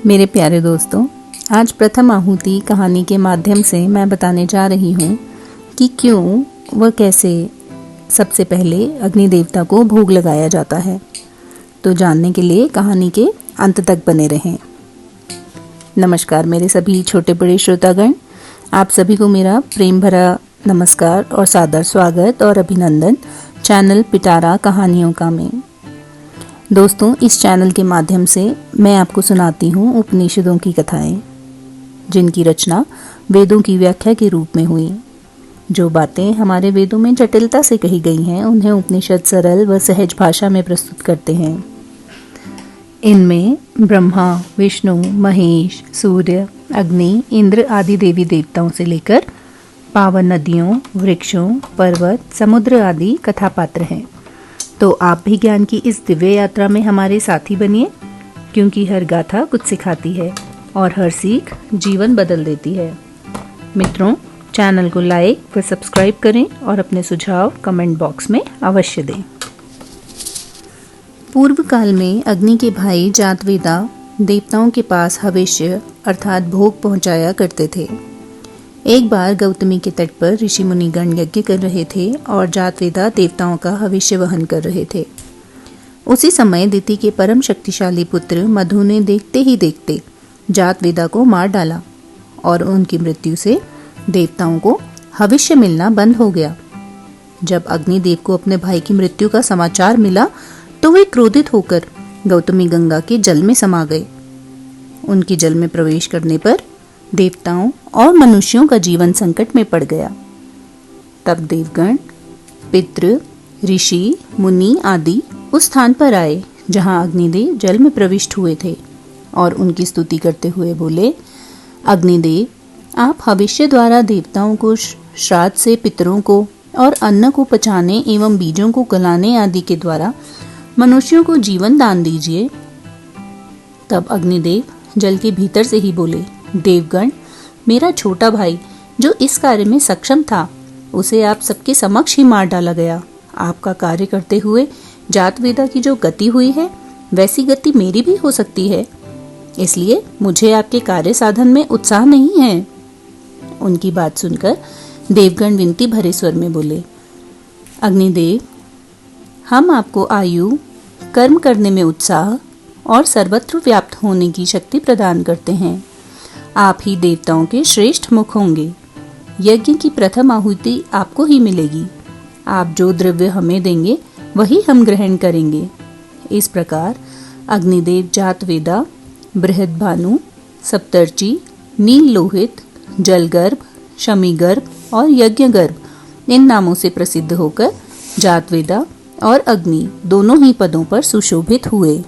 मेरे प्यारे दोस्तों, आज प्रथम आहुति कहानी के माध्यम से मैं बताने जा रही हूँ कि क्यों व कैसे सबसे पहले अग्नि देवता को भोग लगाया जाता है। तो जानने के लिए कहानी के अंत तक बने रहें। नमस्कार मेरे सभी छोटे बड़े श्रोतागण, आप सभी को मेरा प्रेम भरा नमस्कार और सादर स्वागत और अभिनंदन चैनल पिटारा कहानियों का में। दोस्तों, इस चैनल के माध्यम से मैं आपको सुनाती हूँ उपनिषदों की कथाएं, जिनकी रचना वेदों की व्याख्या के रूप में हुई। जो बातें हमारे वेदों में जटिलता से कही गई हैं, उन्हें उपनिषद सरल व सहज भाषा में प्रस्तुत करते हैं। इनमें ब्रह्मा, विष्णु, महेश, सूर्य, अग्नि, इंद्र आदि देवी देवताओं से लेकर पावन नदियों, वृक्षों, पर्वत, समुद्र आदि कथा पात्र हैं। तो आप भी ज्ञान की इस दिव्य यात्रा में हमारे साथी बनिए, क्योंकि हर गाथा कुछ सिखाती है और हर सीख जीवन बदल देती है। मित्रों, चैनल को लाइक व सब्सक्राइब करें और अपने सुझाव कमेंट बॉक्स में अवश्य दें। पूर्व काल में अग्नि के भाई जातवेदा देवताओं के पास हविष्य अर्थात भोग पहुंचाया करते थे। एक बार गौतमी के तट पर ऋषि मुनिगण यज्ञ कर रहे थे और जातवेदा देवताओं का हविष्य वहन कर रहे थे। उसी समय दिति के परम शक्तिशाली पुत्र मधु ने देखते ही देखते जातवेदा को मार डाला और उनकी मृत्यु से देवताओं को हविष्य मिलना बंद हो गया। जब अग्निदेव को अपने भाई की मृत्यु का समाचार मिला तो वे क्रोधित होकर गौतमी गंगा के जल में समा गए। उनके जल में प्रवेश करने पर देवताओं और मनुष्यों का जीवन संकट में पड़ गया। तब देवगण, पितृ, ऋषि, मुनि आदि उस स्थान पर आए जहां अग्निदेव जल में प्रविष्ट हुए थे और उनकी स्तुति करते हुए बोले, अग्निदेव, आप हविष्य द्वारा देवताओं को श्राद्ध से पितरों को और अन्न को पचाने एवं बीजों को गलाने आदि के द्वारा मनुष्यों को जीवन दान दीजिए। तब अग्निदेव जल के भीतर से ही बोले, देवगण, मेरा छोटा भाई जो इस कार्य में सक्षम था, उसे आप सबके समक्ष ही मार डाला गया। आपका कार्य करते हुए जातवेदा की जो गति हुई है, वैसी गति मेरी भी हो सकती है, इसलिए मुझे आपके कार्य साधन में उत्साह नहीं है। उनकी बात सुनकर देवगण विनती भरे स्वर में बोले, अग्निदेव, हम आपको आयु, कर्म करने में उत्साह और सर्वत्र व्याप्त होने की शक्ति प्रदान करते हैं। आप ही देवताओं के श्रेष्ठ मुख होंगे। यज्ञ की प्रथम आहुति आपको ही मिलेगी। आप जो द्रव्य हमें देंगे वही हम ग्रहण करेंगे। इस प्रकार अग्निदेव जातवेदा, बृहद्भानु, सप्तर्षि, नील लोहित, जलगर्भ, शमीगर्भ और यज्ञगर्भ इन नामों से प्रसिद्ध होकर जातवेदा और अग्नि दोनों ही पदों पर सुशोभित हुए।